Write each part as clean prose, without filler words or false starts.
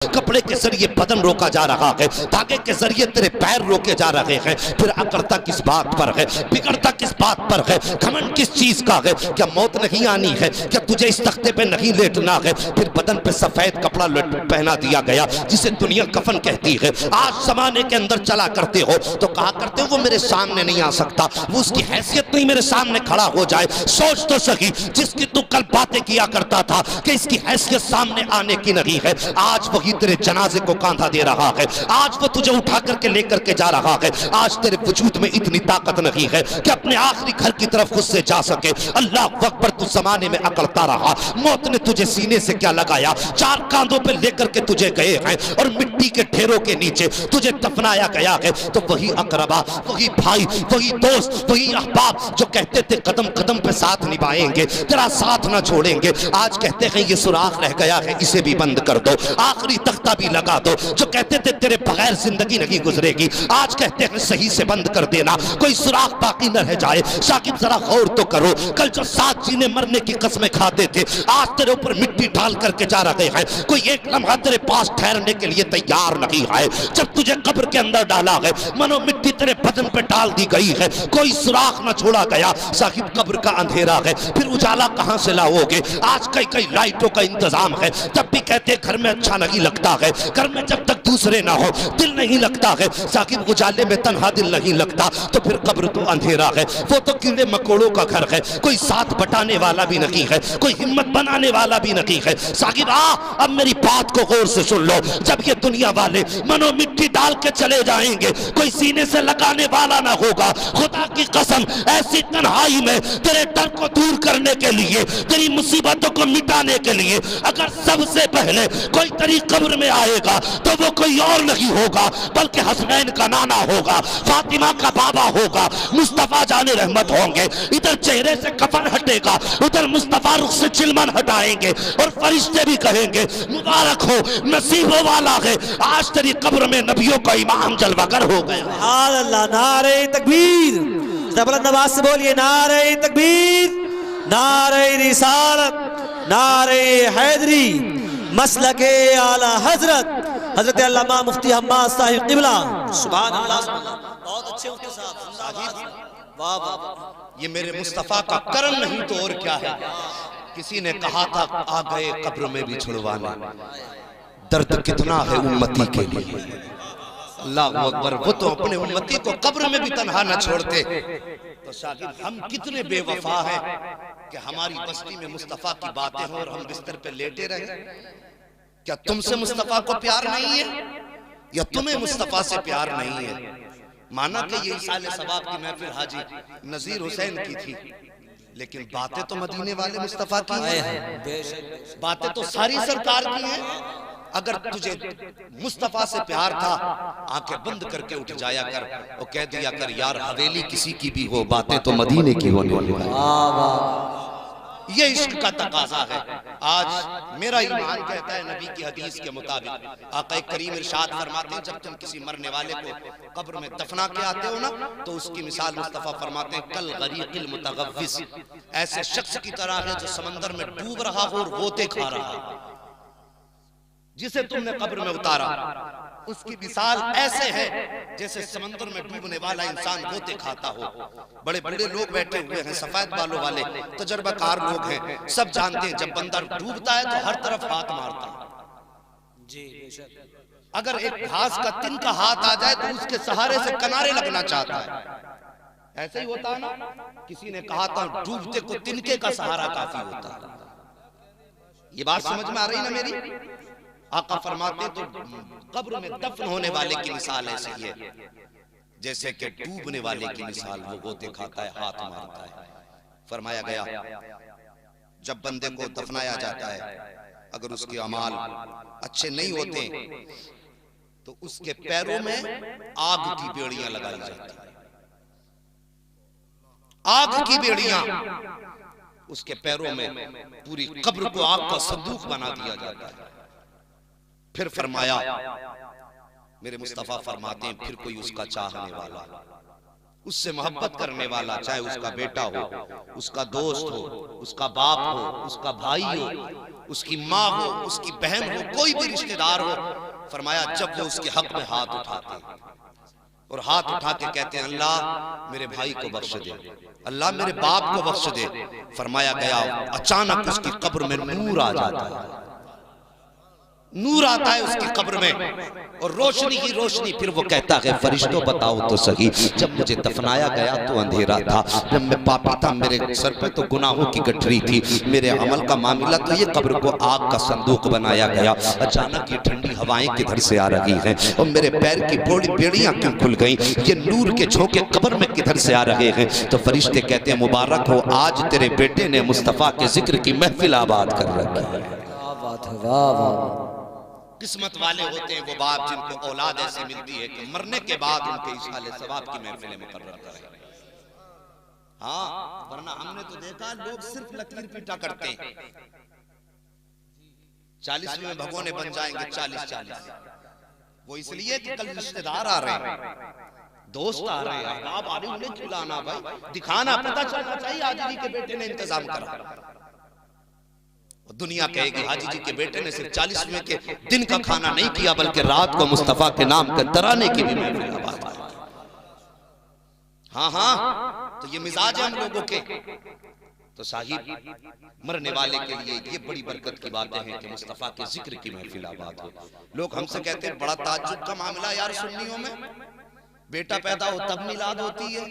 कपड़े के जरिए बदन रोका जा रहा है, धागे के जरिए तेरे पैर रोके जा रहे हैं। फिर अकड़ता किस बात पर है, बिगड़ता किस बात पर है, घमंड किस चीज का है? क्या मौत नहीं आनी है? क्या तुझे इस तख्ते पे नहीं लेटना है? फिर बदन पे सफेद कपड़ा पहना दिया गया जिसे दुनिया कफन कहती है। आज जमाने के अंदर चला करते हो तो कहा करते हो वो मेरे सामने नहीं आ सकता, वो उसकी हैसियत नहीं मेरे सामने खड़ा हो जाए। सोच तो सही, जिसकी तू कल बातें किया करता था कि इसकी हैसियत सामने आने की नहीं है, आज वही तेरे जनाजे को कांधा दे रहा है, आज वो तुझे उठा करके लेकर के जा रहा है। आज तेरे वजूद में इतनी ताकत नहीं है कि अपने आखिरी घर की तरफ खुद से जा सके। अल्लाह अकबर, तू जमाने में अकड़ता रहा, मौत ने तुझे सीने से क्या लगाया, चार कांधों पे लेकर के तुझे गए हैं और मिट्टी के ढेरों के नीचे तुझे दफनाया गया है। तो वही अकरबा, वही भाई, वही दोस्त, वही अहबाब जो कहते थे कदम कदम पे साथ निभाएंगे, तेरा साथ ना छोड़ेंगे, आज कहते हैं ये सुराख रह गया है, इसे भी बंद कर दो, आखिरी तख्ता भी लगा दो। जो कहते थे तेरे बगैर जिंदगी नहीं गुजरेगी, आज कहते हैं सही से बंद कर देना, कोई सुराख बाकी न रह जाए। शाकिब जरा गौर तो करो, कल जो साथ जीने मरने की कस्में खाते थे, आज तेरे ऊपर मिट्टी डाल करके जा रहे हैं, कोई एक लम्हा तेरे पास ठहरने के लिए तैयार नहीं है। जब तुझे कब्र के अंदर डाला है, मनो मिट्टी तेरे बदन पे डाल दी गई है, कोई सुराख न छोड़ा गया। साहिब कब्र का अंधेरा है, फिर उजाला कहां से लाओगे? आज कई कई लाइटों का इंतजाम है, तब भी कहते घर में अच्छा नहीं लगता है, घर में जब तक दूसरे ना हो दिल नहीं लगता है। साकिब उजाले में तन्हा दिल नहीं लगता, तो फिर कब्र तो अंधेरा है, वो तो कीड़े मकोड़ों का घर है, कोई साथ बटाने वाला भी नहीं है, कोई हिम्मत बनाने वाला भी नहीं है। साकिब अब मेरी बात को गौर से सुन लो, जब ये दुनिया वाले मनो मिट्टी डाल के चले जाएंगे, कोई सीने से लगाने वाला ना होगा। खुदा की कसम, ऐसी तन्हाई में तेरे डर को दूर करने के लिए, तेरी मुसीबतों को मिटाने के लिए अगर सबसे पहले कोई तेरी कब्र में आएगा तो वो कोई और नहीं होगा बल्कि हसनैन का नाना होगा, फातिमा का बाबा होगा, मुस्तफा जाने रहमत होंगे। इधर चेहरे से कफन हटेगा, उधर मुस्तफा रुख से चिलमन हटाएंगे और फरिश्ते भी कहेंगे मुबारक हो, नसीबों वाला है, आज तेरी कब्र में नबियों का इमाम जलवागर हो गया। अल्लाह, नारे तकबीर, जबरदस्त आवाज से बोलिए नारे तकबीर, नारे रिसालत, नारे हैदरी, मसलके आला हजरत हजरत अल्लामा मुफ्ती हम्माद साहिब क़िबला। सुभान अल्लाह, बहुत अच्छे मुफ्ती साहब, वाह वाह। ये मेरे मुस्तफा का करम नहीं तो और क्या है। किसी ने कहा था आ गए कब्र में भी छुड़वाने, दर्द कितना है उम्मती के लिए। अल्लाह अकबर, वो तो अपने उम्मती को कब्र में भी तन्हा न छोड़ते। तो शागिद हम कितने बेवफा हैं कि हमारी बस्ती में मुस्तफा की बातें हो और हम बिस्तर पे लेटे रहे। क्या तुमसे मुस्तफा को प्यार नहीं है या तुम्हें मुस्तफा से प्यार नहीं है? माना कि ये साले सवाब की महफिल हाजी नजीर हुसैन की थी, लेकिन बातें तो मदीने वाले मुस्तफा की हैं, बातें तो सारी सरकार की हैं। अगर तुझे मुस्तफा से प्यार था, आंखें बंद करके उठ जाया कर और कह दिया कर यार हवेली किसी की भी हो, बातें तो मदीने की होने वाली। ये इश्क का तकाजा है। आज मेरा ईमान कहता है नबी की हदीस के मुताबिक, आका करीम इरशाद फरमाते हैं जब तुम किसी मरने वाले को कब्र में दफना के आते हो ना, तो उसकी मिसाल मुस्तफा फरमाते हैं कल गरीकिल मुतगव्विस, ऐसे शख्स की तरह है जो समंदर में डूब रहा हो और गोते खा रहा हो। जिसे तुमने कब्र में उतारा उसकी मिसाल ऐसे है जैसे समंदर में डूबने वाला इंसान गोते खाता हो। बड़े बड़े लोग बैठे हुए हैं, सफेद बालों वाले तजर्बाकार लोग हैं, सब जानते हैं जब बंदर डूबता है तो हर तरफ हाथ मारता है जी। अगर एक घास का तिन का हाथ आ जाए तो उसके सहारे से किनारे लगना चाहता है। ऐसे ही होता है ना, किसी ने कहा था डूबते को तिनके का सहारा काफी होता है। ये बात समझ में आ रही ना मेरी? आका फरमाते तो कब्र में दफन होने वाले की मिसाल ऐसी है जैसे कि डूबने वाले की मिसाल, वो गोते खाता है, हाथ मारता है। फरमाया गया जब बंदे को दफनाया जाता है, अगर उसके अमाल अच्छे नहीं होते तो उसके पैरों में आग की बेड़ियां लगाई जाती है। आग की बेड़ियां उसके पैरों में, पूरी कब्र को आग का संदूक बना दिया जाता है। फिर फरमाया मेरे मुस्तफा फरमाते हैं फिर कोई उसका चाहने वाला, उससे मोहब्बत करने वाला, चाहे उसका बेटा हो, उसका दोस्त हो, उसका बाप हो, उसका भाई हो, उसकी माँ हो, उसकी बहन हो, कोई भी रिश्तेदार हो, फरमाया जब वो उसके हक में हाथ उठाते और हाथ उठा के कहते हैं अल्लाह मेरे भाई को बख्श दे, अल्लाह मेरे बाप को बख्श दे, फरमाया गया अचानक उसकी कब्र में नूर आ जाता है, नूर आता है उसकी कब्र में और रोशनी ही रोशनी। फिर वो कहता है फरिश्तों बताओ तो सही, जब मुझे दफनाया गया तो अंधेरा था, जब मैं पापी था मेरे सर पे तो गुनाहों की गठरी थी, मेरे अमल का मामला तो ये कब्र को आग का संदूक बनाया गया, अचानक ये ठंडी हवाएं किधर से आ रही हैं और मेरे पैर की बड़ी बेड़ियां क्यों खुल गई, ये नूर के झोंके कब्र में किधर से आ रहे हैं। तो फरिश्ते कहते हैं मुबारक हो, आज तेरे बेटे ने मुस्तफ़ा के जिक्र की महफिल आबाद कर रखी है। किस्मत वाले होते हैं वो बाप जिनको औलाद ऐसी मिलती है कि मरने के बाद उनके इशाले सवाब की महफिलें मुकर्रर करें। हाँ, वरना हमने तो देखा लोग सिर्फ लकीर पीटा करते हैं, 40वें भगोने बन जाएंगे 40-40, वो इसलिए कि कल रिश्तेदार आ रहे हैं, दोस्त आ रहे हैं, आप आ रहे उन्हें खिलाना भाई, दिखाना, पता चलना चाहिए हाजी जी के बेटे ने इंतजाम करा। दुनिया कहेगी हाजी जी के बेटे ने सिर्फ 40वें के दिन का खाना नहीं किया बल्कि रात को मुस्तफा के नाम के तराने की भी महफिल आबाद की। हाँ हाँ, तो ये मिजाज है हम लोगों के। तो साहिब, मरने वाले के लिए ये बड़ी बरकत की बातें हैं कि मुस्तफा के जिक्र की महफिल आबाद हो। लोग हमसे कहते हैं बड़ा ताज्जुब का मामला यार सुन्नियों में, बेटा पैदा हो तब मिलाद होती है,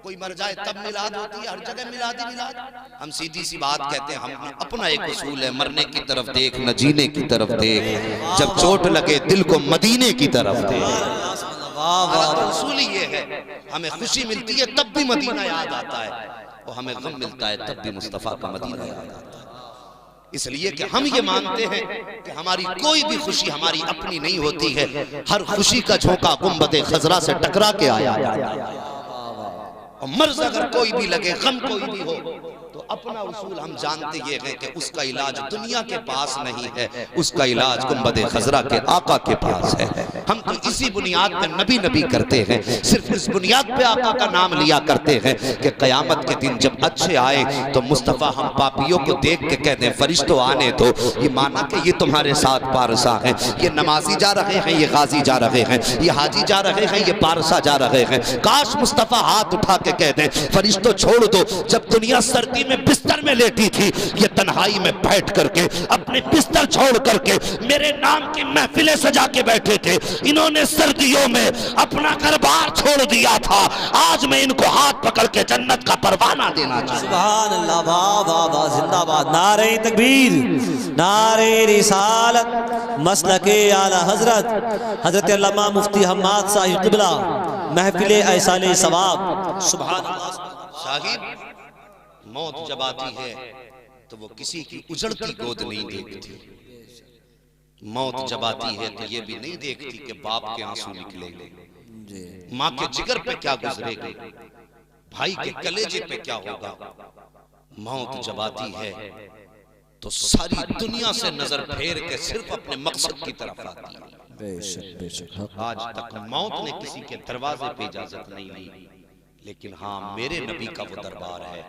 कोई मर जाए तब मिलाद होती है, हर जगह मिलाद ही मिलाद। हम सीधी सी बात कहते हैं, हम अपना एक उसूल है, मरने की तरफ देख न जीने की तरफ देख, जब चोट लगे दिल को मदीने की तरफ देख। हमारा उसूल ये है, हमें खुशी मिलती है तब भी मदीना याद आता है और हमें गम मिलता है तब भी मुस्तफा का मदीना याद आता है। इसलिए कि हम ये मानते हैं कि हमारी कोई भी खुशी हमारी अपनी नहीं होती है, हर खुशी का झोंका गुंबदे खजरा से टकरा के आया और मर्ज अगर कोई भी लगे, गम कोई भी हो, तो अपना उसूल हम जानते ये हैं कि उसका इलाज दुनिया के पास नहीं है, उसका इलाज गुंबदे खजरा के आका के पास है। हम तो इसी बुनियाद पे नबी नबी करते हैं, सिर्फ इस बुनियाद पे आका का नाम लिया करते हैं कि कयामत के दिन जब अच्छे आए तो मुस्तफ़ा हम पापियों को देख के कहते हैं फरिश्तों आने दो, ये माना कि ये तुम्हारे साथ पारसा हैं, ये नमाजी जा रहे हैं, ये गाजी जा रहे हैं, ये हाजी जा रहे हैं, ये पारसा जा रहे हैं। काश मुस्तफ़ा हाथ उठा के कह दें फरिश्तों छोड़ दो, जब दुनिया सर्दी में बिस्तर में लेटी थी, ये तन्हाई में बैठ करके अपने बिस्तर छोड़ करके मेरे नाम की महफिलें सजा के बैठे थे, इन्होंने सर्दियों में अपना घर-बार छोड़ दिया था, आज मैं इनको हाथ पकड़ के जन्नत का परवाना देना चाहता हूं। सुभान अल्लाह, वाह वाह वाह, जिंदाबाद, नारे तकबीर, नारे रिसालत, मसलके आला हजरत हजरत अल्लामा मुफ्ती हम्माद साहिब क़िबला, महफिले ऐसाले सवाब। सुभान अल्लाह। साहिब, मौत जब आती है तो वो किसी की उजड़ती गोद नहीं देखती, मौत जब आती है तो ये भी नहीं देखती कि बाप के आंसू निकलेंगे, माँ के जिगर पे क्या गुजरेगी, भाई के कलेजे पे क्या होगा। मौत जब आती है तो सारी दुनिया से नजर फेर के सिर्फ अपने मकसद की तरफ आती है। बेशक बेशक, आज तक मौत ने किसी के दरवाजे पे इजाजत नहीं ली, लेकिन हाँ मेरे नबी का वो दरबार है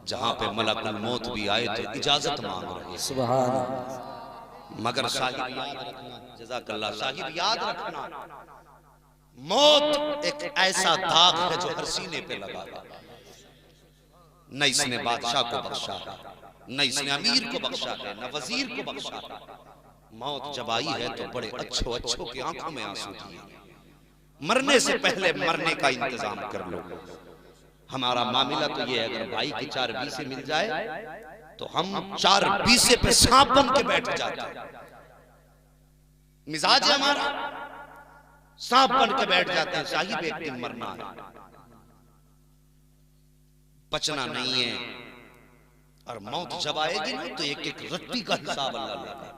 जहां पे मलकुल मौत भी आए तो इजाजत मांग रहे हैं। सुभान अल्लाह। मगर साहिब याद रखना, जज़ाकल्लाह, साहिब याद रखना, मौत एक ऐसा दाग है जो हर सीने पे लगा है। न इसने बादशाह को बख्शा है, न इसने अमीर को बख्शा है, न वजीर को बख्शा है। मौत जब आई है तो बड़े अच्छों की आंखों में आंसू दिए, मरने से पहले मरने का इंतजाम कर लो। हमारा मामला तो ये है, अगर भाई की 4 बीसे मिल जाए तो हम 4 बीसे पे सांप बन के बैठ जाते हैं। मिजाज है हमारा, सांप बन के बैठ जाते हैं। साहिब एक दिन मरना है, बचना नहीं है, और मौत जब आएगी ना तो एक एक रत्ती का हिसाब अल्लाह लेगा।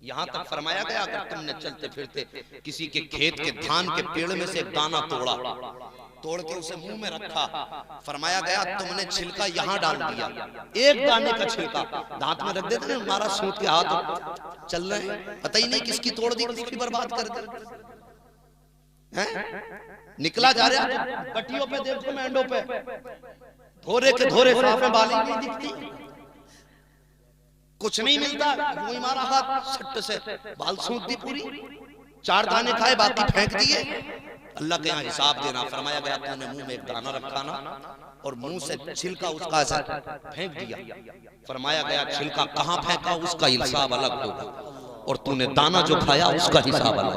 यहां तक फरमाया गया अगर तुमने चलते फिरते किसी के खेत के धान के पेड़ में से एक दाना तोड़ के उसे मुंह में रखा, फरमाया गया तुमने छिलका यहां डाल दिया, एक दाने का छिलका दांत में रख देते ना, हमारा सूत के हाथ चल रहे हैं, पता ही नहीं किसकी तोड़ दी, किसकी बर्बाद कर दी, निकला जा रहा पट्टियों पे, देखो मेंढों पे धोरे के धोरे साफे बाली नहीं दिखती, कुछ नहीं मिलता, यूं ही मारा हाथ सट्ट से, बाल सूंघ दी पूरी, 4 दाने खाए बाकी फेंक दिए। अल्लाह के यहाँ हिसाब देना। फरमाया गया तूने मुंह में एक दाना रखा ना और मुंह से छिलका उसका फेंक दिया। फरमाया गया छिलका कहाँ फेंका उसका हिसाब अलग होगा और तूने दाना जो खाया उसका हिसाब अलग।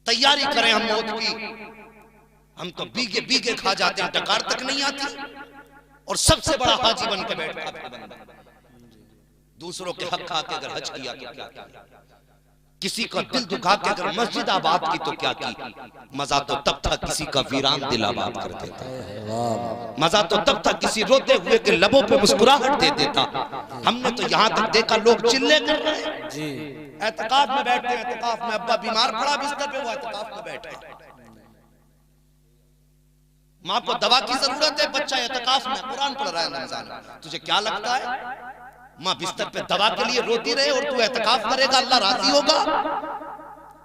तैयारी करें हम मौत की। हम तो बीगे बीगे खा जाते हैं, डकार तक नहीं आती। और सबसे बड़ा हाजी बन के बैठता है बंदा, दूसरों के हक खा के अगर हज किया तो क्या किया, किसी का दिल दुखा के अगर मस्जिद आबाद की तो क्या की। मजा तो तब था किसी का वीरान दिल आबाद कर देता। मजा तो तब था किसी रोते हुए के लबों पे मुस्कुराहट दे देता। हमने तो यहाँ तक देखा लोग चिल्ले कर रहे हैं जी, एतकाफ में बैठते हैं, एतकाफ में अब्बा बीमार पड़ा बिस्तर पे, वो एतकाफ में बैठे। माँ को दवा की जरूरत है, बच्चा एतकाफ में कुरान पढ़ रहा है रमजान में, तुझे क्या लगता है माँ बिस्तर पे दवा के लिए रोती रहे और तू एतकाफ करेगा, अल्लाह राजी होगा?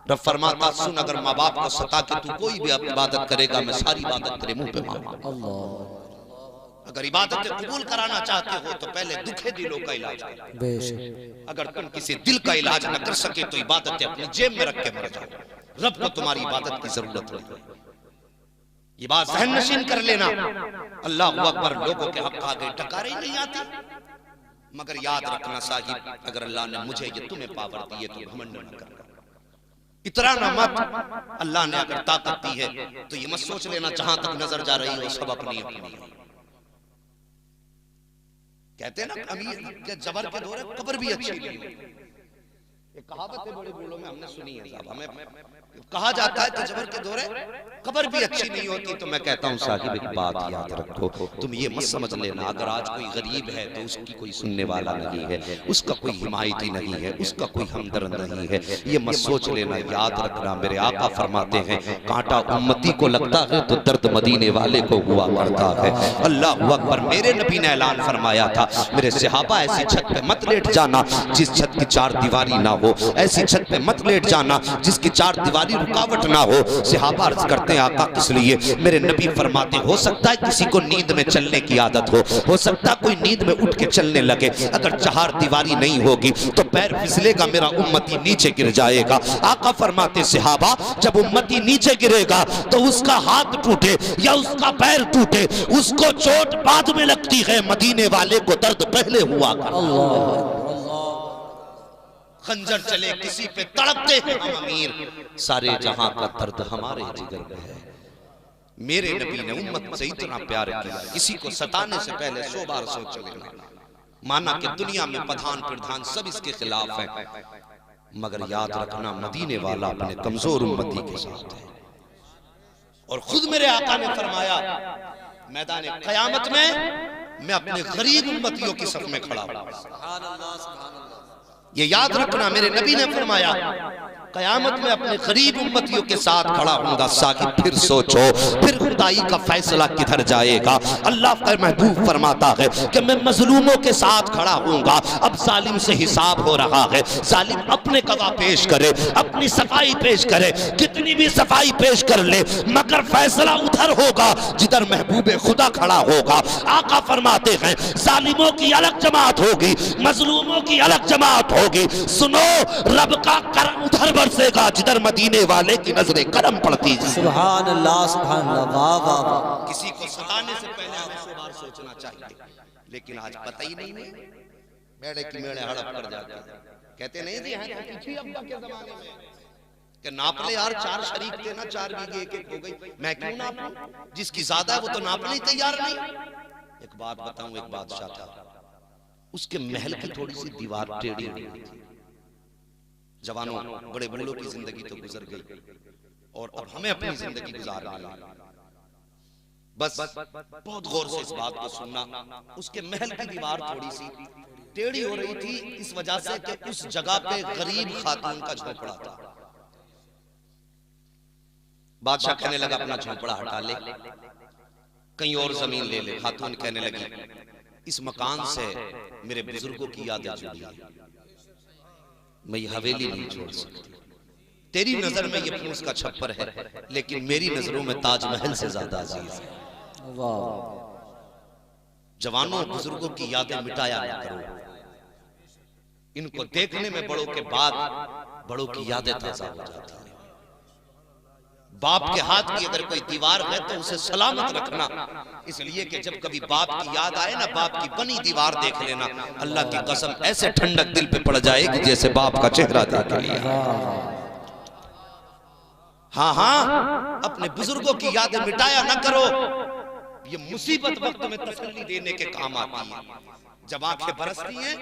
रब फरमाता सुन, अगर माँ बाप को सता के तू कोई भी इबादत करेगा मैं सारी इबादत तेरे मुंह पे मांगूंगा। अगर इबादत कबूल कराना चाहते हो तो पहले दुखे दिलों का इलाज करो। अगर तुम किसी दिल का इलाज न कर सके तो इबादत अपनी जेब में रख के मर जाओ। रब को तुम्हारी इबादत की जरूरत नहीं। ये बात ज़हन नशीन कर लेना। अल्लाह अकबर, लोगों के हक आगे टकारे ही नहीं आती। मगर याद रखना साहिब, अगर अल्लाह ने मुझे ये तुम्हें पावर दी है तो घमंड न करना, इतराना मत। अल्लाह ने अगर ताकत दी है तो ये मत सोच लेना जहां तक नजर जा रही हो सब अपनी अपनी। कहते हैं ना अमीर के जबर के दौरे कब्र भी अच्छी नहीं है। एक कहावत है बड़े बूढ़ों में हमने सुनी है साहब, हमें कहा जाता है कि जबर के दौरे कब्र भी अच्छी नहीं होती। तो मैं कहता हूँ साहिब एक बात याद रखो, तुम ये मत समझ लेना अगर आज कोई गरीब है तो उसकी कोई सुनने वाला नहीं है, उसका कोई हिमायती नहीं है, उसका कोई हमदर्द नहीं है, ये मत सोच लेना। याद रखना मेरे आका फरमाते हैं कांटा उम्मती को लगता है तो दर्द मदीने वाले को हुआ करता है। अल्लाह अकबर। मेरे नबी ने ऐलान फरमाया था मेरे सहाबा ऐसी छत पे मत लेट जाना जिस छत की 4 दीवारी ना हो, ऐसी छत पे मत लेट जाना जिसकी 4 दीवारी रुकावट ना हो। सहाबा अर्ज करते हैं आका किस लिए? मेरे नबी फरमाते हो सकता है किसी को नींद में चलने की आदत हो सकता कोई नींद में उठ के चलने लगे, अगर 4 दीवारी नहीं होगी तो पैर फिसलेगा, मेरा उम्मती नीचे गिर जाएगा। आका फरमाते सहाबा जब उम्मती नीचे गिरेगा तो उसका हाथ टूटे या उसका पैर टूटे उसको चोट बाद में लगती है, मदीने वाले को दर्द पहले हुआ करता। खंजर चले किसी पे तड़पते हैं हम अमीर, सारे जहां का दर्द हमारे जिगर में है। मेरे नबी ने उम्मत से इतना प्यार किया, किसी को सताने से पहले 100 बार सोच लेना। माना कि दुनिया में प्रधान प्रधान सब इसके खिलाफ है, मगर याद रखना मदीने वाला अपने कमजोर उम्मती के साथ है। और खुद मेरे आका ने फरमाया मैदान क़यामत में मैं अपने गरीब उम्मतियों की सफ में खड़ा हूं। ये याद रखना मेरे नबी ने फरमाया क़यामत में अपने गरीब उम्मतियों के साथ खड़ा होगा। साहिब फिर सोचो फिर खुदाई का फैसला किधर जाएगा। अल्लाह का महबूब फरमाता है कि मैं मजलूमों के साथ खड़ा होऊंगा। अब जालिम से हिसाब हो रहा है, जालिम अपने गवाह पेश करे, अपनी सफाई पेश करे, कितनी भी सफाई पेश कर ले मगर फैसला उधर होगा जिधर महबूब खुदा खड़ा होगा। आका फरमाते हैं जालिमों की अलग जमात होगी, मजलूमों की अलग जमात होगी। सुनो रब का करम उधर बरसेगा जिधर मदीने वाले की नजरें करम पड़ती जाए। सुभान अल्लाह सुभान अल्लाह, वाह वाह वाह। किसी को सताने से पहले हमें 100 बार सोचना चाहिए, लेकिन आज पता ही नहीं है। मेड़े की मेड़े हड़प कर जाते हैं, कहते नहीं जी हैं पीछे अब्बा के जमाने में कि नाप ले यार 4 शरीक थे ना, 4 बीघे एक हो गई, मैं क्यों नापूं? जिसकी ज्यादा है वो तो नापने ही तैयार नहीं। एक बात बताऊं, एक बादशाह था, उसके महल की थोड़ी सी दीवार टेढ़ी हुई थी। जवानों बड़े बूढ़ों की जिंदगी तो गुजर गई और अब हमें अपनी जिंदगी गुजारना है। बस बहुत गौर से इस बात को सुनना। उसके महल की दीवार थोड़ी सी टेढ़ी हो रही थी इस वजह से कि उस जगह पे गरीब खातून का झोपड़ा था। बादशाह कहने लगा अपना झोपड़ा हटा ले, कहीं और जमीन ले ले। खातून कहने लगी इस मकान से मेरे बुजुर्गों की यादें जुड़ी है, मैं ये हवेली नहीं छोड़ सकती। तेरी नजर में ये फूस का छप्पर है लेकिन मेरी नजरों में ताजमहल से ज्यादा अजीज है। जवानों बुजुर्गों की यादें मिटाया ना करो, इनको देखने में बड़ों के बाद बड़ों की यादें ताजा हो जाती हैं। बाप के हाथ की अगर कोई दीवार है तो उसे सलामत रखना, इसलिए कि जब कभी बाप की याद आए ना, बाप की बनी दीवार देख लेना, अल्लाह की कसम ऐसे ठंडक दिल पे पड़ जाएगी जैसे बाप का चेहरा देख लिया। हाँ हाँ, अपने बुजुर्गों की यादें मिटाया ना करो, ये मुसीबत वक्त में तसल्ली देने के काम आती है। जब आंखें बरसती हैं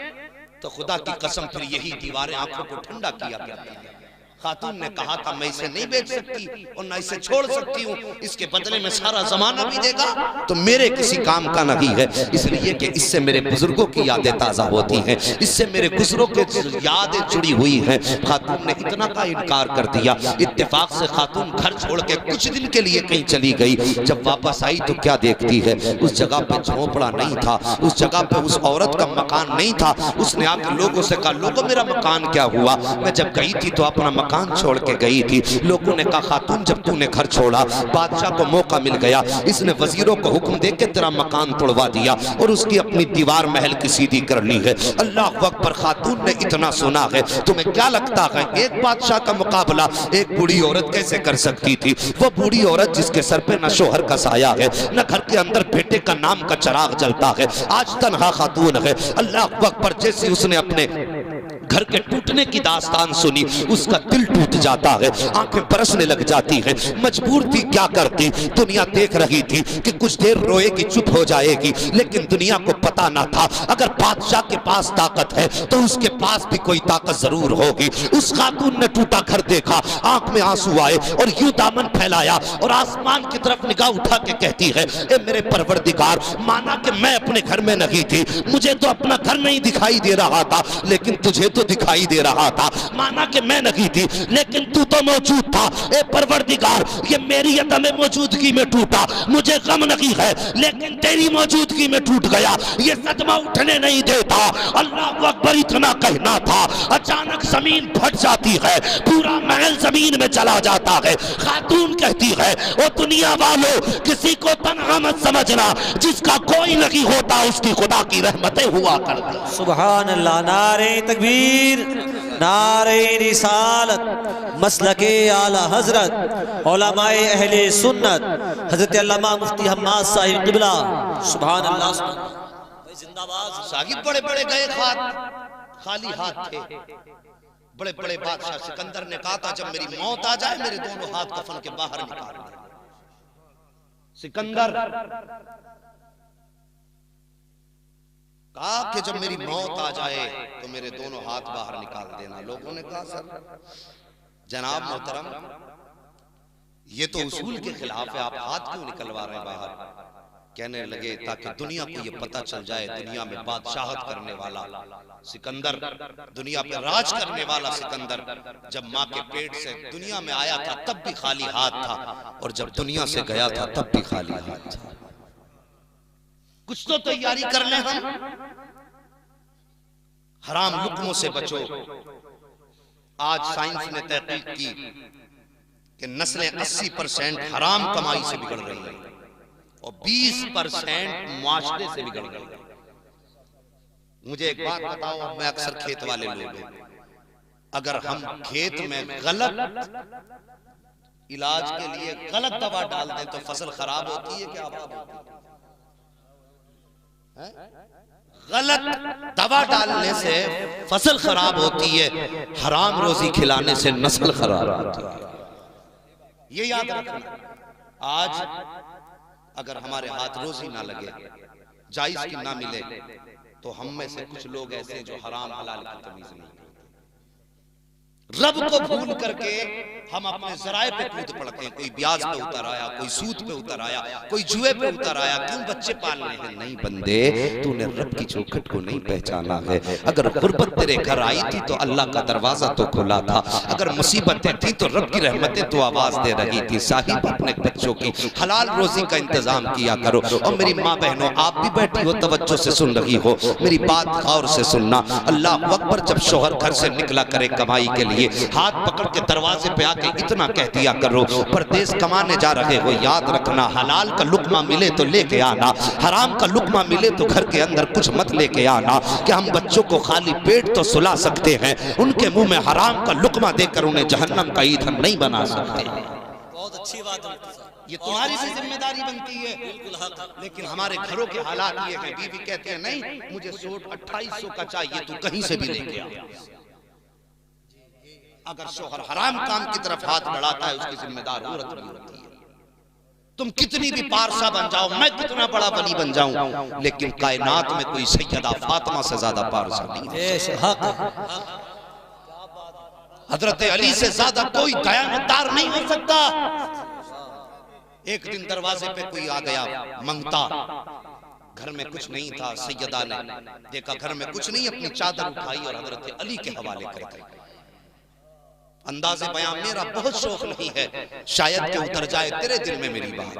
तो खुदा की कसम फिर यही दीवारें आंखों को ठंडा किया करती हैं। खातून ने कहा था मैं इसे नहीं बेच सकती और ना इसे छोड़ सकती हूँ, इसके बदले में सारा जमाना भी देगा तो मेरे किसी काम का नहीं है, इसलिए कि इससे मेरे बुजुर्गों की यादें ताज़ा होती हैं, इससे मेरे गुजरों के यादें जुड़ी हुई हैं। खातून ने इतना का इनकार कर दिया। इत्तेफाक से खातून घर छोड़ के कुछ दिन के लिए कहीं चली गई। जब वापस आई तो क्या देखती है, उस जगह पे झोंपड़ा नहीं था, उस जगह पे उस औरत का मकान नहीं था। उसने आके लोगों से कहा, लोगों मेरा मकान क्या हुआ? मैं जब गई थी तो अपना मकान छोड़ के गई थी। लोगों ने कहा, खातून जब तूने घर छोड़ा बादशाह को मौका मिल गया, इसने वजीरों को हुक्म दे के तेरा मकान तोड़वा दिया और उसकी अपनी दीवार महल की सीधी कर ली है। अल्लाह अकबर, खातून ने इतना सुना है। तुम्हें क्या लगता है एक बादशाह का मुकाबला एक बूढ़ी औरत कैसे कर सकती थी? वो बूढ़ी औरत जिसके सर पे न शोहर का साया है, न घर के अंदर बेटे का नाम का चिराग जलता है, आज तन्हा खातून है। अल्लाह अकबर, जैसे उसने अपने घर के टूटने की दास्तान सुनी, उसका दिल टूट जाता है, आंखें बरसने लग जाती है। मजबूर थी, क्या करती? दुनिया देख रही थी कि कुछ देर रोएगी, चुप हो जाएगी, लेकिन दुनिया को पता ना था अगर बादशाह के पास ताकत है तो उसके पास भी कोई ताकत जरूर होगी। उस खातून ने टूटा घर देखा, आंख में आंसू आए और यूं दामन फैलाया और आसमान की तरफ निगाह उठा के कहती है, ए मेरे परवरदिगार, माना कि मैं अपने घर में नहीं थी, मुझे तो अपना घर नहीं दिखाई दे रहा था, लेकिन तुझे तो दिखाई दे रहा था। माना कि मैं नहीं थी लेकिन तू तो मौजूद था। ए परवरदिगार, ये मेरी अदम मौजूदगी में टूटा, मुझे गम नहीं है, लेकिन तेरी मौजूदगी में टूट गया, ये सदमा उठने नहीं देता। अल्लाह अकबर, इतना कहना था, अचानक जमीन फट जाती है, पूरा महल जमीन में चला जाता है। खातून कहती है, ओ दुनिया वालों, किसी को तन्हा मत समझना, जिसका कोई नहीं होता उसकी खुदा की रहमतें हुआ करती। सुभान अल्लाह, नारे तकबीर, नारे रिसालत, मसलके आला हजरत, उलमाए अहले सुन्नत, हजरत अल्लामा मुफ्ती हम्माद साहिब क़िबला, सुभान अल्लाह जिंदाबाद। साहिब बड़े बड़े गए, खाली हाथ थे। बड़े बड़े बादशाह सिकंदर ने कहा था, जब मेरी मौत आ जाए मेरे दोनों हाथ कफन के बाहर निकाल दे। सिकंदर कहा कि जब मेरी मौत आ जाए तो मेरे दोनों हाथ बाहर निकाल देना। लोगों ने कहा, सर जनाब मोहतरम, ये तो उसूल के खिलाफ है, आप हाथ क्यों निकलवा रहे हैं बाहर? कहने लगे, ताकि दुनिया को ये पता चल जाए, दुनिया में बादशाहत करने वाला सिकंदर, दुनिया पे राज करने वाला सिकंदर, जब माँ के पेट से दुनिया में आया था तब भी खाली हाथ था, और जब दुनिया से गया था तब भी खाली हाथ था। कुछ तो तैयारी कर ले हम, हराम लुक्मों से बचो। आज साइंस ने तहकीक की कि नस्लें 80% हराम कमाई से बिगड़ रही है और 20% मुआशरे से बिगड़ गई। मुझे एक बात बताओ, अब मैं अक्सर खेत वाले लोग हैं, अगर हम खेत में गलत इलाज के लिए गलत दवा डाल दें तो फसल खराब होती है क्या आबाद होती है? गलत दवा डालने से फसल खराब होती है, हराम रोजी खिलाने से नस्ल खराब होती है। ये याद रखना। आज अगर हमारे हाथ रोजी ना लगे, जायज की ना मिले, तो हम में से कुछ लोग ऐसे हैं जो हराम हलाल की तमीज नहीं करते। रब को भूल करके हम अपने जराए पे कूद पड़ते हैं। कोई ब्याज पे उतर आया, कोई सूद पे उतर आया, कोई जुए पे उतर आया। क्यों बच्चे पालने हैं? नहीं बंदे, तूने रब की चौखट को नहीं पहचाना है। अगर गुर्बत तेरे घर आई थी तो अल्लाह का दरवाजा तो खुला था, अगर मुसीबतें थी तो रब की रहमतें तो आवाज दे रही थी। साहिब, अपने बच्चों की हलाल रोजी का इंतजाम किया करो। और मेरी माँ बहनों, आप भी बैठी हो, तवज्जो से सुन रही हो, मेरी बात गौर से सुनना। अल्लाह अकबर, जब शौहर घर से निकला करे कमाई के लिए, लिए हाथ पकड़ के दरवाजे पे आके इतना कह दिया करो, परदेश कमाने जा रहे हो याद रखना, हलाल का लुकमा मिले तो लेके आना, हराम का लुकमा मिले तो घर के अंदर कुछ मत लेके आना। कि हम बच्चों को खाली पेट तो सुला सकते हैं, उनके मुंह में हराम का लुकमा देकर उन्हें जहन्नम का ईंधन नहीं बना सकते। बहुत अच्छी बात है, ये तुम्हारी भी जिम्मेदारी बनती है। लेकिन हमारे घरों के हालात ये हैं, बीवी कहती है नहीं मुझे सूट 2800 का चाहिए, तू कहीं से भी लेके आ। अगर शोहर हराम काम की तरफ हाथ बढ़ाता है उसकी जिम्मेदार औरत भी होती है। तुम कितनी भी पारसा बन जाओ, मैं कितना बड़ा वली बन जाऊं, लेकिन कायनात में कोई सैयदा फातिमा से ज्यादा पारसा नहीं है। हजरत अली से ज्यादा कोई दयानतदार नहीं हो सकता। एक दिन दरवाजे पे कोई आ गया मंगता, घर में कुछ नहीं था। सैयदा ने देखा घर में कुछ नहीं, अपनी चादर उठाई और हजरत अली के हवाले कर दी। अंदाज़े बयां मेरा बहुत शौक नहीं है, शायद के उतर जाए तेरे दिल में मेरी बात।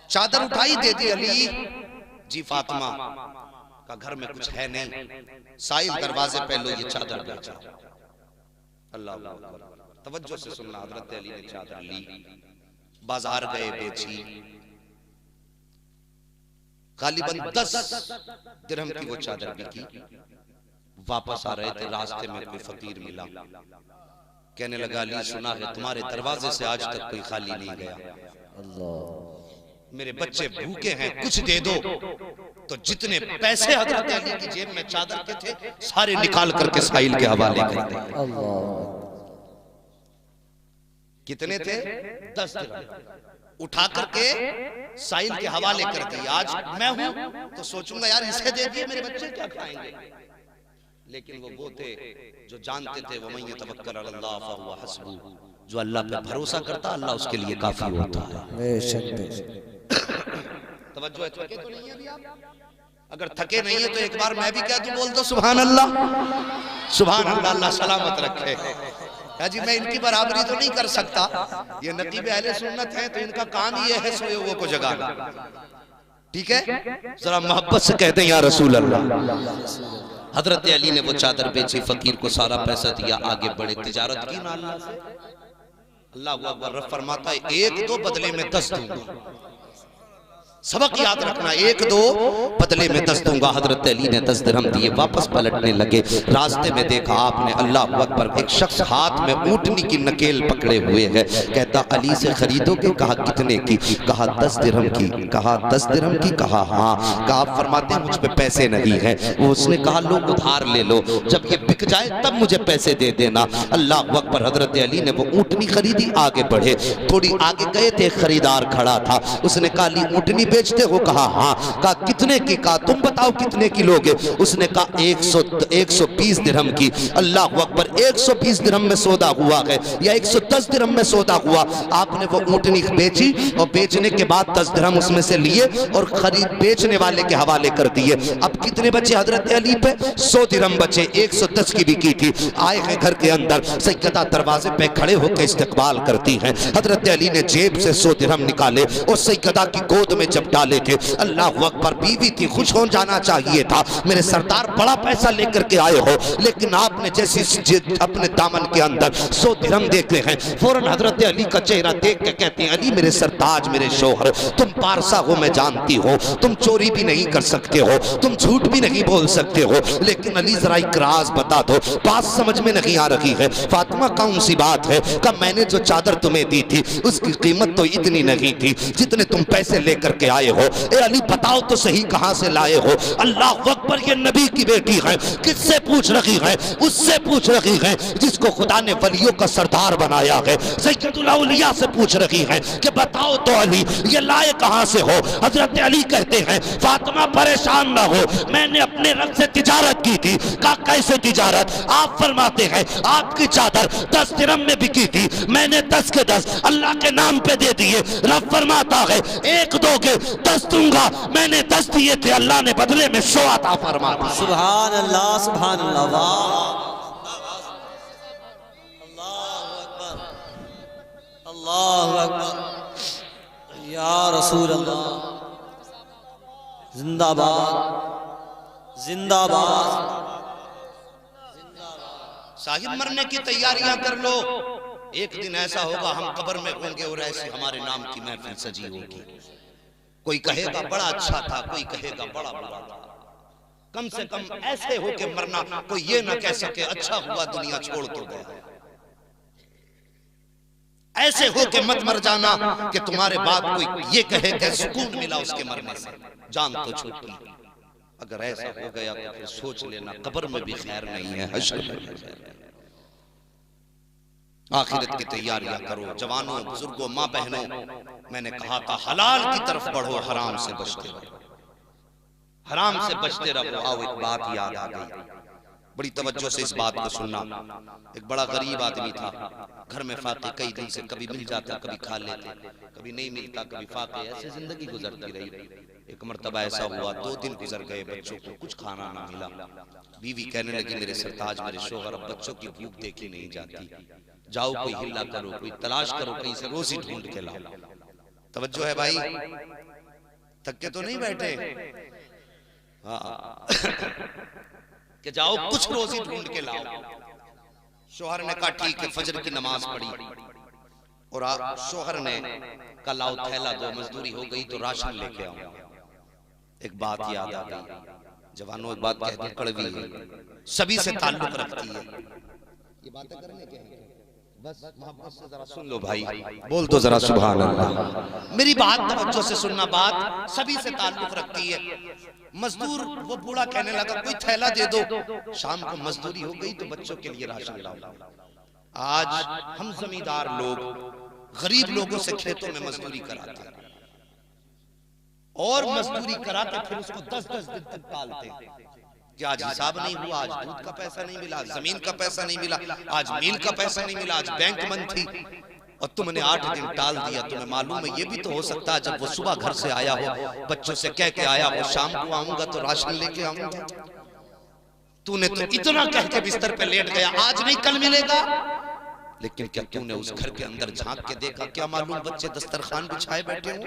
चादर उठाई दे दी अली जी, फातिमा का घर में कुछ है नहीं। साइल दरवाजे पे लो ये चादर बेचा। अल्लाह तवज्जो से सुनना, हजरत अली ने चादर ली, बाजार गए, बेची। गालिबन 10 दिरहम की वो चादर बिकी। वापस आ रहे थे, रास्ते में कोई फकीर मिला, कहने लगा अली सुना है तुम्हारे दरवाजे से आज तक कोई खाली नहीं गया। मेरे बच्चे भूखे हैं, कुछ दे दो। तो जितने पैसे हजरत अली की जेब में चादर के थे सारे निकाल करके साहिल के हवाले कर दिए। कितने थे? 10 दिरहम उठा करके साहिल के हवाले कर दिए। आज मैं हूं तो सोचूंगा यार इसे दे दिए, मेरे बच्चे क्या खाएंगे। लेकिन वो थे जो जानते थे वो मैं तवक्कल अल्लाह फहुवा हस्बु, जो अल्लाह पे भरोसा करता अल्लाह उसके लिए काफी होता है। तवज्जो है, थके तो नहीं है अभी आप? अगर थके नहीं है तो एक बार मैं भी कह दूं, बोल दो सुभान अल्लाह। सुभान अल्लाह, अल्लाह सलामत रखे। जी मैं इनकी बराबरी तो नहीं कर सकता, ये नकीब अहले सुन्नत हैं तो इनका काम ये है सोए हुए को जगाना। ठीक है, जरा मोहब्बत से कहते हैं या रसूल अल्लाह। हजरत अली ने वो चादर बेची, फकीर को सारा पैसा दिया, आगे बढ़े, तिजारत की ना अल्लाह से। अल्लाह अकबर फरमाता है 1-2 बदले में 10 दूंगा। सबक याद रखना, 1-2 बदले में 10 दूंगा। हजरत अली ने 10 दिरहम दिए, वापस पलटने लगे। रास्ते में देखा आपने, अल्लाह अकबर, एक शख्स हाथ में ऊँटनी की नकेल पकड़े हुए है। कहता अली से खरीदोगे? कहा कितने की? कहा 10 दिरहम की। कहा 10 दिरहम की? कहा हाँ। कहा आप फरमाते हैं मुझ पे पैसे नहीं है। वो उसने कहा लो उधार ले लो, जब ये बिक जाए तब मुझे पैसे दे देना। अल्लाह अकबर। हजरत अली ने वो ऊँटनी खरीदी, आगे बढ़े। थोड़ी आगे गए थे, खरीदार खड़ा था। उसने कहा ली ऊँटनी बेचते हो? कहा हाँ। कहा कितने की? कहा तुम बताओ कितने की लोगे? उसने कहा 120 दिरहम की। अल्लाह अकबर। 120 दिरहम में सौदा हुआ है या 110 दिरहम में सौदा हुआ? आपने वो ऊँटनी बेची और बेचने के बाद 10 दिरहम उसमें से लिए और खरीद बेचने वाले के हवाले कर दिए। अब कितने बचे हजरत अली पे? 100 दिरहम बचे। 110 की बिकी थी। आए हैं घर के अंदर, सैयदा दरवाजे पे खड़े होकर इस्तकबाल करती हैं। हजरत अली ने जेब से 100 दिरहम निकाले और सैयदा की गोद में जब डाले थे। अल्लाह अकबर। बीवी थी, खुश हो जाना चाहिए था, मेरे सरदार बड़ा पैसा लेकर के आए हो। लेकिन आपने जैसी अपने दामन के अंदर 100 दिरहम देखे हैं, फौरन हजरत अली का चेहरा देख के कहते हैं अली मेरे सरताज, मेरे शोहर, तुम पारसा हो मैं जानती हो, तुम चोरी भी नहीं कर सकते हो, तुम झूठ भी नहीं बोल सकते हो, लेकिन अली जरा एक राज बता दो, बात समझ में नहीं आ रही है। फातिमा कौन सी बात है? कि मैंने जो चादर तुम्हें दी थी उसकी कीमत तो इतनी नहीं थी जितने तुम पैसे लेकर के आए हो। ए अली बताओ तो सही कहां से लाए हो? अल्लाह अकबर। ये नबी की बेटी है, किससे पूछ रही है? उससे पूछ रही है जिसको खुदा ने वलियों का सरदार बनाया है। सैयदुल औलिया से पूछ रही है कि बताओ तो अली ये लाए कहां से हो? हजरत अली कहते हैं फातिमा परेशान ना हो, मैंने अपने रब से तिजारत की थी। कहा कैसे तिजारत? आप फरमाते हैं आपकी चादर 10 दिरहम में बिकी थी, मैंने 10 के 10 अल्लाह के नाम पे दे दिए। रब फरमाता है 1 दोगे 10 दूंगा, मैंने 10 दिए थे, अल्लाह ने बदले में 100 अता फरमा दिया। सुभान अल्लाह, सुभान अल्लाह, अल्लाह अकबर, या रसूल अल्लाह, जिंदाबाद जिंदाबाद। साहिब मरने की तैयारियां कर लो, एक दिन ऐसा होगा हम कब्र में होंगे और ऐसी हमारे नाम की महफिल सजी होगी। कोई कहेगा बड़ा अच्छा था, कोई कहेगा बड़ा बुरा था। कम से कम ऐसे होके मरना, कोई ये ना कह सके अच्छा हुआ दुनिया छोड़ तो गया। ऐसे होके मत मर जाना कि तुम्हारे बाद कोई ये कहे कि सुकून मिला उसके मरने से, जान तो छूटी। अगर ऐसा हो गया तो फिर सोच लेना कब्र में भी खैर नहीं है, हश्र में भी खैर नहीं। आखिरत की तैयारियां करो जवानों, बुजुर्गों, माँ बहनों। मैंने कहा था हलाल की तरफ बढ़ो, हराम से बचते रहो, हराम से बचते रहो। आओ एक बात याद आ गई, बड़ी तवज्जो से इस बात को सुनना। एक बड़ा गरीब आदमी था, घर में फाके कई दिन से, कभी मिल जाता कभी खा लेते, कभी नहीं मिलता कभी फाके, ऐसे जिंदगी गुजरती रही। एक मर्तबा ऐसा हुआ 2 दिन गुजर गए, बच्चों को कुछ खाना ना मिला। बीवी कहने लगी मेरे सरताज, मेरे शोहर, अब बच्चों की भूख देखी नहीं जाती, जाओ कोई हिला करो, कोई तलाश करो, कहीं से रोजी ढूंढ के लाओ। तवज्जो है भाई, थक के तो नहीं बैठे, हाँ कि जाओ कुछ रोजी ढूंढ के लाओ। शोहर ने कहा ठीक है, फजर की नमाज पढ़ी और शोहर ने कहा लाओ थैला दो, मजदूरी हो गई तो राशन लेके आओ। एक बात याद आ गई, जवानों एक बात कह दूं, कड़वी है, सभी से ताल्लुक रखती है, ये बातें करने के हैं, बस मोहब्बत से जरा सुन लो भाई, बोल दो जरा सुभान अल्लाह। मेरी बात तवज्जो से सुनना, बात सभी से ताल्लुक रखती है। मजदूर वो बूढ़ा कहने लगा कोई थैला दे दो, शाम को मजदूरी हो गई तो बच्चों के लिए राशन लाओ। आज हम जमींदार लोग गरीब लोगों से खेतों में मजदूरी कराते हैं और मजदूरी करा के फिर उसको 10-10 दिन तक टालते हैं कि आज हिसाब नहीं हुआ, आज दूध का पैसा नहीं मिला, जमीन का पैसा नहीं मिला, आज मील का पैसा नहीं मिला, आज बैंक बंद थी और तुमने 8 दिन टाल दिया। तुम्हें मालूम है ये भी तो हो सकता है जब वो सुबह घर से आया हो, बच्चों से कह के आया हो शाम को आऊंगा तो राशन लेके आऊंगा, तूने तो इतना कह के बिस्तर पे लेट गया, आज नहीं कल मिलेगा। लेकिन क्या तूने उस घर के अंदर झांक के देखा? क्या मालूम बच्चे दस्तरखान बिछाए बैठे हो,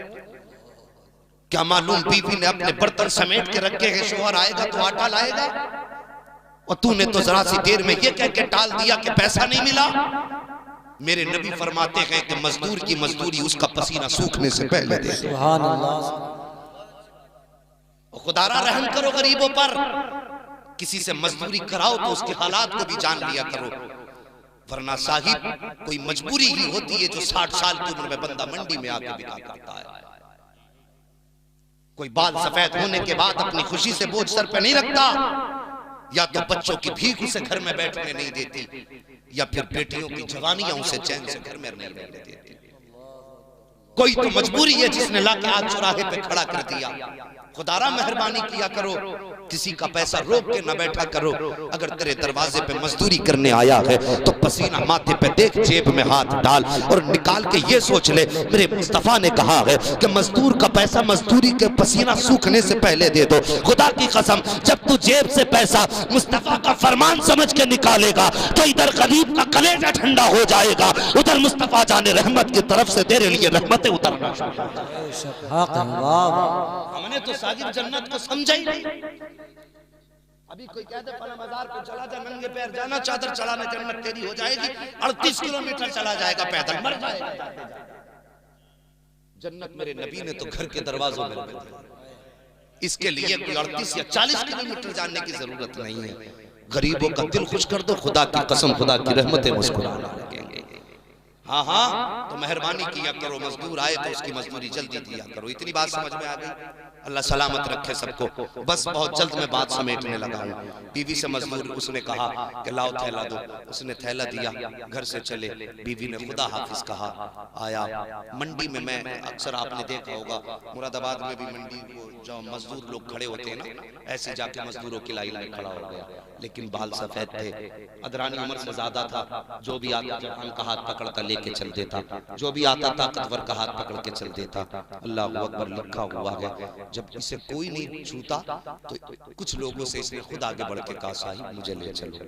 क्या मालूम बीवी ने अपने बर्तन समेट के रखे हैं, शोहर आएगा तो आटा लाएगा, और तूने तो जरा सी देर में ये कह के टाल दिया कि पैसा नहीं मिला। मेरे नबी फरमाते हैं कि मजदूर की मजदूरी उसका पसीना सूखने से पहले दे। सुभान अल्लाह। खुदारा रहम करो गरीबों पर, किसी से मजदूरी कराओ तो उसके हालात को भी जान लिया करो, वरना साहिब कोई मजबूरी ही होती है जो 60 साल की उम्र में बंदा मंडी में आके बिका करता है। कोई बाल सफेद होने के बाद अपनी खुशी से बोझ सर पे नहीं रखता, या तो बच्चों की भीख उसे घर में बैठने नहीं देती, या फिर बेटियों की जवानियां उसे चैन से घर में नहीं रहने देती। कोई तो मजबूरी है जिसने लाके आज चौराहे पे खड़ा कर दिया। खुदारा मेहरबानी किया करो, किसी का पैसा रोक के न बैठा करो। अगर तेरे दरवाजे पे मजदूरी करने आया है तो पसीना माथे पे देख, जेब में हाथ डाल और निकाल के ये सोच ले मेरे मुस्तफा ने कहा है कि मजदूर का पैसा मजदूरी के पसीना सूखने से पहले दे दो। खुदा की कसम जब तू जेब से पैसा मुस्तफा का फरमान समझ के निकालेगा तो इधर गरीब का कलेजा ठंडा हो जाएगा, उधर मुस्तफा जाने रहमत की तरफ से तेरे लिए रहमतें उतरना। हमने तो सागिर जन्नत को समझा ही नहीं। अभी कोई कह दे फला बाजार को चला जा, नंगे पैर जाना, चादर चढ़ाने जन्नत तेरी हो जाएगी, 38 किलोमीटर चला जाएगा पैदल, मर जाएगा। जन्नत मेरे नबी ने तो घर के दरवाजों में रखी, इसके लिए कोई 38 या 40 किलोमीटर जाने की जरूरत नहीं है। गरीबों का दिल खुश कर दो, खुदा की कसम खुदा की रहमतें मुस्कुराने लगेंगे। हाँ हाँ तो मेहरबानी किया करो, मजदूर आए तो उसकी मजदूरी जल्दी दिया करो। इतनी बात समझ में आ गई? अल्लाह सलामत रखे सबको। बस बहुत जल्द में बात समेटने लगा हूँ। बीवी से मजदूर उसने कहा कि लाओ थैला दो, उसने थैला दिया, घर से चले। बीवी ने खुदा हाफिज कहा, आया मंडी में। मैं अक्सर आपने देखा होगा मुरादाबाद में भी मंडी जो मजदूर लोग खड़े होते हैं ना, ऐसे जाके मजदूरों की लाइन में खड़ा हो गया, लेकिन बाल सफेद थे, अदरानी उम्र से ज्यादा था। जो भी आता जवान का हाथ पकड़ता लेके चल देता, जो भी आता ताकतवर का हाथ पकड़ के चल देता। अल्लाह अकबर लिखा हुआ है, जब इसे कोई नहीं छूता तो कुछ लोगों से इसने खुद आगे बढ़ के कहा साहिब मुझे ले चलो।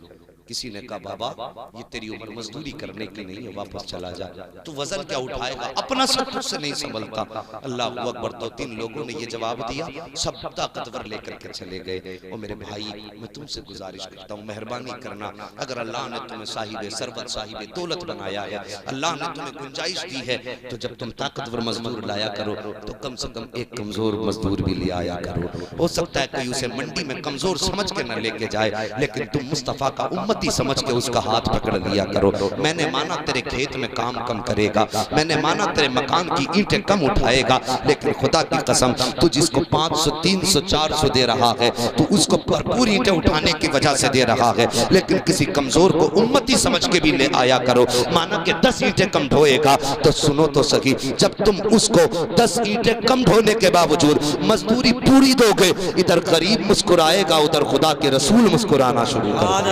किसी ने कहा बाबा ये तेरी उम्र मजदूरी करने की नहीं है, वापस चला जा। तो वजन क्या उठाएगा, अपना सब कुछ से नहीं संभलता। अल्लाह अकबर। 2-3 लोगों ने ये जवाब दिया, सब ताकतवर लेकर के चले गए। और मेरे भाई मैं तुमसे गुजारिश करता हूँ, मेहरबानी करना, अगर अल्लाह ने तुम्हें साहिब सरवत साहिब दौलत बनाया है, अल्लाह ने तुम्हें गुंजाइश दी है, तो जब तुम ताकतवर मजदूर लाया करो तो कम से कम एक कमजोर मजदूर भी ले आया करो। हो सकता है कोई उसे मंडी में कमजोर समझ के न लेके जाए, लेकिन तुम मुस्तफा का उम्मती समझ के उसका हाथ पकड़ लिया करो। मैंने माना तेरे खेत में काम कम करेगा, मैंने माना तेरे मकान की ईंटें कम उठाएगा, लेकिन खुदा की कसम तू जिसको 500 300 400 दे रहा है, तो उसको भरपूर ईंटें उठाने की वजह से दे रहा है, लेकिन किसी कमजोर को उम्मती समझ के भी ले आया करो। माना कि 10 ईंटें कम ढोएगा, तो सुनो तो सही, जब तुम उसको 10 ईंटें कम ढोने के बावजूद मजदूरी पूरी दोगे, इधर गरीब मुस्कुराएगा, उधर खुदा के रसूल मुस्कुराना शुरू कर।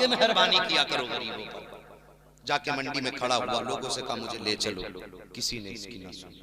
ये मेहरबानी किया करो गरीबों पर। जाके मंडी में खड़ा हुआ, लोगों से कहा मुझे ले चलो, किसी ने इसकी ना सुनी।